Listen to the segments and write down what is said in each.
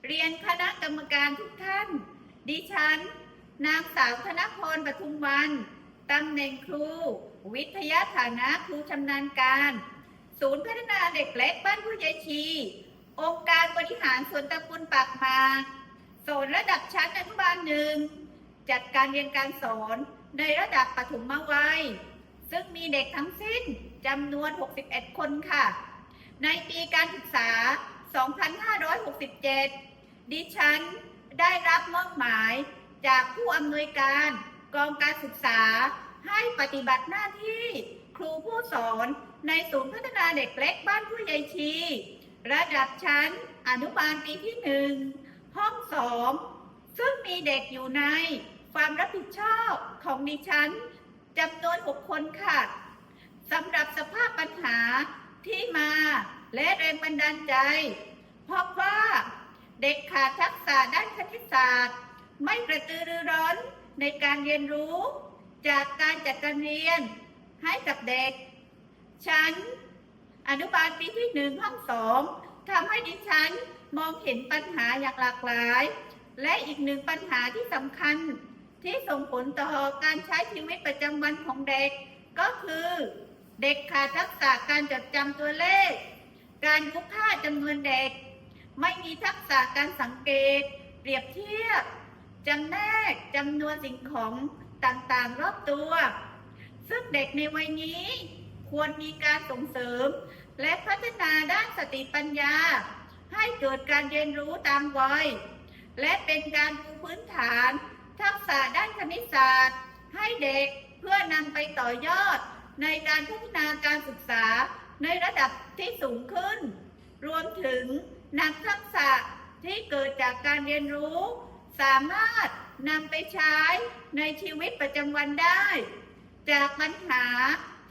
เรียนคณะกรรมการทุกท่าน ดิฉันนางสาวธนพร ปทุมวรรณ ตำแหน่งครู วิทยาฐานะครูชำนาญการ ศูนย์พัฒนาเด็กเล็กบ้านผู้ใหญ่ชี องค์การบริหารส่วนตำบลปากหมากโซนระดับชั้นอนุบาล 1 จัดการเรียนการสอนในระดับปฐมวัย ซึ่งมีเด็กทั้งสิ้นจำนวน 61 คนค่ะ ในปีการศึกษา 2567 ดิฉันได้รับมอบหมายจากผู้อำนวยการกองการศึกษาให้ปฏิบัติหน้าที่ครูผู้สอนในศูนย์พัฒนาเด็กเล็กบ้านผู้ใหญ่ชี ระดับชั้นอนุบาลปีที่ 1 ห้อง 2 ซึ่งมีเด็กอยู่ในความรับผิดชอบของดิฉันจำนวน 6 คนค่ะสำหรับสภาพปัญหาที่มาและแรงบันดาลใจพบว่าเด็กขาดทักษะด้านคณิตศาสตร์ไม่กระตือรือร้นในการเรียนรู้จากการจัดการเรียนให้กับเด็กชั้นอนุบาลปีที่ 1 ห้อง 2 ทำให้ดิฉันมองเห็นปัญหาอย่างหลากหลายและอีกหนึ่งปัญหาที่สำคัญที่ส่งผลต่อการใช้ชีวิตประจำวันของเด็กก็คือเด็กขาดทักษะการจดจำตัวเลขการรู้ค่าจำนวนเด็กไม่มีทักษะการสังเกตเปรียบเทียบจำแนกจำนวนสิ่งของต่างๆรอบตัวซึ่งเด็กในวัยนี้ควรมีการส่งเสริมและพัฒนาด้านสติปัญญาให้เกิดการเรียนรู้ตามวัยและเป็นการปูพื้นฐานทักษะด้านคณิตศาสตร์ให้เด็กเพื่อนำไปต่อยอดในการพัฒนาการศึกษาในระดับที่สูงขึ้นรวมถึงนำทักษะที่เกิดจากการเรียนรู้สามารถนำไปใช้ในชีวิตประจำวันได้จากปัญหา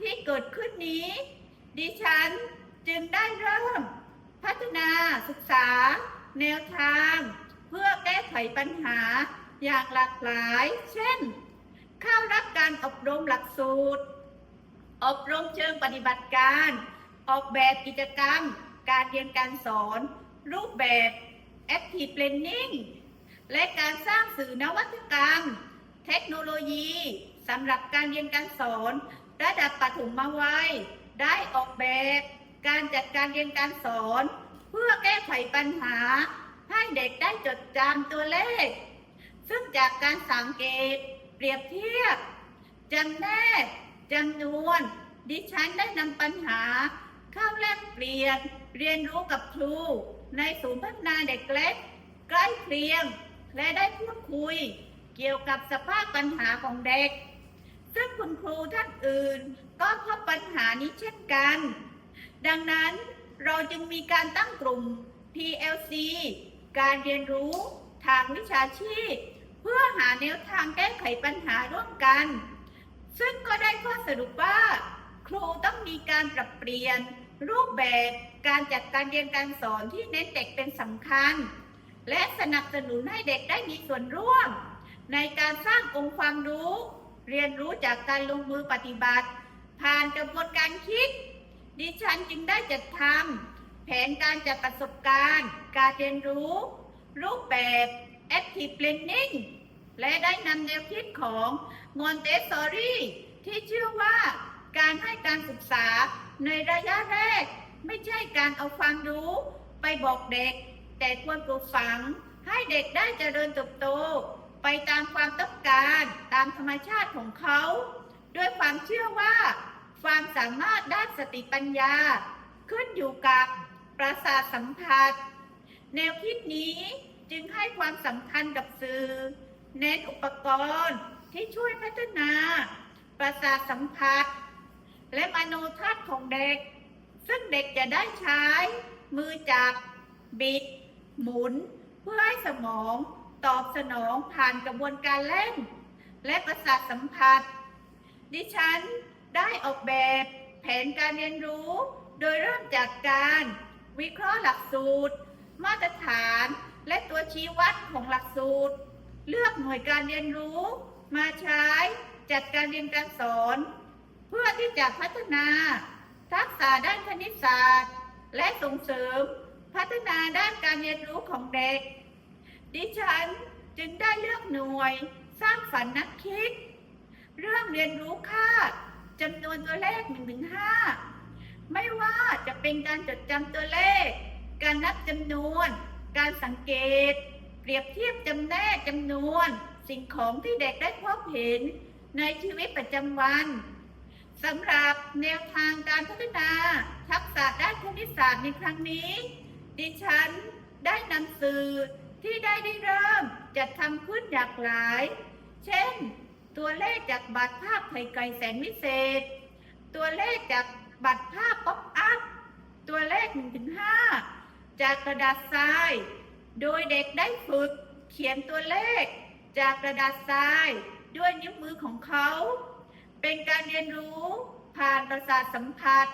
ที่เกิดขึ้นนี้ดิฉันจึงได้เริ่มพัฒนาศึกษาแนวทางเพื่อแก้ไขปัญหาอย่างหลากหลายเช่นเข้ารับการอบรมหลักสูตรอบรมเชิงปฏิบัติการออกแบบกิจกรรมการเรียนการสอนรูปแบบ Active Learning และการสร้างสื่อนวัตกรรมเทคโนโลยีสำหรับการเรียนการสอนระดับปฐมวัยได้ออกแบบการจัดการเรียนการสอนเพื่อแก้ไขปัญหาให้เด็กได้จดจำตัวเลขซึ่งจากการสังเกตเปรียบเทียบจำแนกจำนวนดิฉันได้นำปัญหาเข้าแลกเปลี่ยนเรียนรู้กับครูในศูนย์พัฒนาเด็กเล็กใกล้เคียงและได้พูดคุยเกี่ยวกับสภาพปัญหาของเด็กซึ่งคุณครูท่านอื่นก็พบปัญหานี้เช่นกันดังนั้นเราจึงมีการตั้งกลุ่ม PLC การเรียนรู้ทางวิชาชีพเพื่อหาแนวทางแก้ไขปัญหาร่วมกันซึ่งก็ได้ข้อสรุปว่าครูต้องมีการปรับเปลี่ยนรูปแบบการจัดการเรียนการสอนที่เน้นเด็กเป็นสำคัญและสนับสนุนให้เด็กได้มีส่วนร่วมในการสร้างองค์ความรู้เรียนรู้จากการลงมือปฏิบัติผ่านกระบวนการคิดดิฉันจึงได้จัดทำแผนการจัดประสบการณ์การเรียนรู้รูปแบบ Active Learning และได้นำแนวคิดของมอนเตสซอรี่ที่เชื่อว่าการให้การศึกษาในระยะแรกไม่ใช่การเอาความรู้ไปบอกเด็กแต่ควรปลูกฝังให้เด็กได้เจริญเติบโตไปตามความต้องการตามธรรมชาติของเขาด้วยความเชื่อว่าความสามารถด้านสติปัญญาขึ้นอยู่กับประสาทสัมผัสแนวคิดนี้จึงให้ความสำคัญกับสื่อเน้นอุปกรณ์ที่ช่วยพัฒนาประสาทสัมผัสและมโนทัศน์ของเด็กซึ่งเด็กจะได้ใช้มือจับบิดหมุนเพื่อให้สมองตอบสนองผ่านกระบวนการเล่นและประสาทสัมผัสดิฉันได้ออกแบบแผนการเรียนรู้โดยเริ่มจากการวิเคราะห์หลักสูตรมาตรฐานและตัวชี้วัดของหลักสูตรเลือกหน่วยการเรียนรู้มาใช้จัดการเรียนการสอนเพื่อที่จะพัฒนาทักษะด้านคณิตศาสตร์และส่งเสริมพัฒนาด้านการเรียนรู้ของเด็ก ดิฉันจึงได้เลือกหน่วยสร้างฝันนักคิดเรื่องเรียนรู้ค่าจำนวนตัวเลข1 ถึง 5ไม่ว่าจะเป็นการจดจำตัวเลขการนับจำนวนการสังเกตเปรียบเทียบจำแนกจำนวนสิ่งของที่เด็กได้พบเห็นในชีวิตประจำวันสำหรับแนวทางการพัฒนาทักษะด้านคณิตศาสตร์ในครั้งนี้ดิฉันได้นำสื่อที่ได้เริ่มจัดทำขึ้นหลากหลายเช่นตัวเลขจากบัตรภาพไข่ไก่แสนวิเศษตัวเลขจากบัตรภาพป๊อปอัพตัวเลข1 ถึง 5จากกระดาษทรายโดยเด็กได้ฝึกเขียนตัวเลขจากกระดาษทรายด้วยนิ้วมือของเขาเป็นการเรียนรู้ผ่านประสาทสัมผัส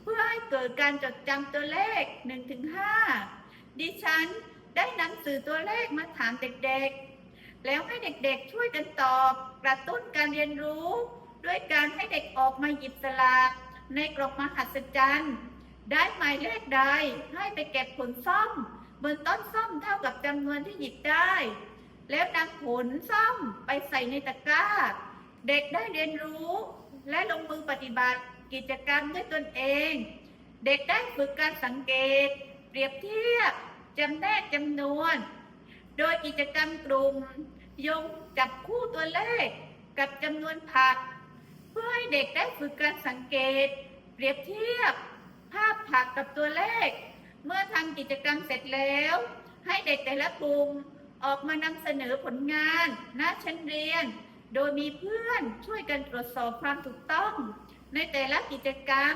เพื่อให้เกิดการจดจำตัวเลข1 ถึง 5ดิฉันได้นำสื่อตัวเลขมาถามเด็กๆแล้วให้เด็กๆช่วยกันตอบกระตุ้นการเรียนรู้ด้วยการให้เด็กออกมาหยิบสลากในกล่องมหัศจรรย์ได้หมายเลขใดให้ไปเก็บผลส้มบนต้นส้มเท่ากับจำนวนที่หยิบได้แล้วนำผลส้มไปใส่ในตะกร้าเด็กได้เรียนรู้และลงมือปฏิบัติกิจกรรมด้วยตนเองเด็กได้ฝึกการสังเกตเปรียบเทียบจำแนกจำนวนโดยกิจกรรมกลุ่มโยงจับคู่ตัวเลขกับจำนวนผักเพื่อให้เด็กได้ฝึกการสังเกตเปรียบเทียบภาพผักกับตัวเลขเมื่อทำกิจกรรมเสร็จแล้วให้เด็กแต่ละกลุ่มออกมานำเสนอผลงานณชั้นเรียนโดยมีเพื่อนช่วยกันตรวจสอบความถูกต้องในแต่ละกิจกรรม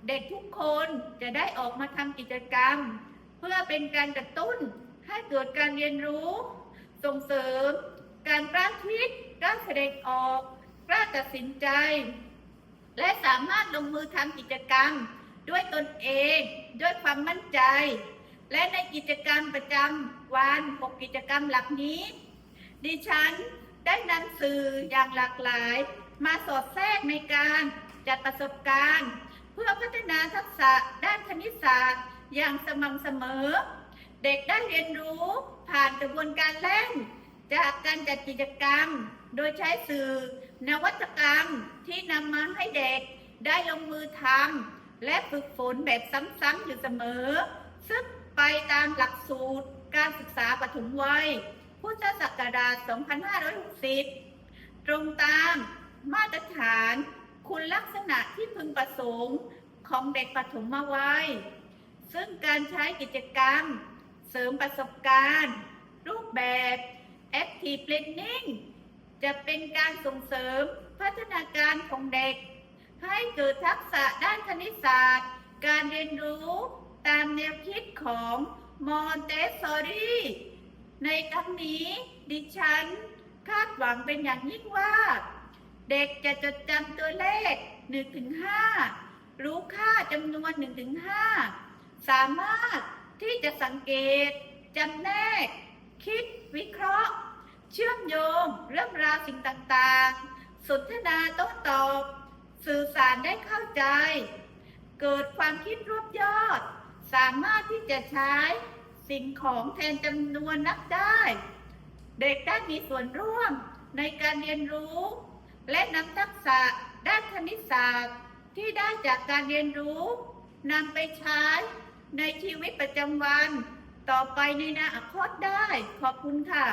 เด็กทุกคนจะได้ออกมาทำกิจกรรมเพื่อเป็นการกระตุ้นให้เกิดการเรียนรู้ส่งเสริมการกล้าคิดกล้าแสดงออกกล้าตัดสินใจและสามารถลงมือทำกิจกรรมด้วยตนเองด้วยความมั่นใจและในกิจกรรมประจำวัน6 กิจกรรมหลักนี้ดิฉันได้นำสื่ออย่างหลากหลายมาสอดแทรกในการจัดประสบการณ์เพื่อพัฒนาทักษะด้านคณิตศาสตร์อย่างสม่ำเสมอเด็กได้เรียนรู้ผ่านกระบวนการเล่นจากการจัดกิจกรรมโดยใช้สื่อนวัตกรรมที่นำมาให้เด็กได้ลงมือทำและฝึกฝนแบบซ้ำๆอยู่เสมอซึ่งไปตามหลักสูตรการศึกษาปฐมวัยพุทธศักราช 2560 ตรงตามมาตรฐานคุณลักษณะที่พึงประสงค์ของเด็กปฐมวัยซึ่งการใช้กิจกรรมเสริมประสบการณ์รูปแบบ Active Learning จะเป็นการส่งเสริมพัฒนาการของเด็กให้เกิดทักษะด้านคณิตศาสตร์การเรียนรู้ตามแนวคิดของมอนเตสซอรีในครั้งนี้ดิฉันคาดหวังเป็นอย่างยิ่งว่าเด็กจะจดจำตัวเลข1 ถึง 5รู้ค่าจำนวน1 ถึง 5สามารถที่จะสังเกตจำแนกคิดวิเคราะห์เชื่อมโยงเรื่องราวสิ่งต่างๆสนทนาโต้ตอบสื่อสารได้เข้าใจเกิดความคิดรวบยอดสามารถที่จะใช้สิ่งของแทนจำนวนนับได้เด็กได้มีส่วนร่วมในการเรียนรู้และนำทักษะด้านคณิตศาสตร์ที่ได้จากการเรียนรู้นำไปใช้ในชีวิตประจำวันต่อไปในอนาคตได้ขอบคุณค่ะ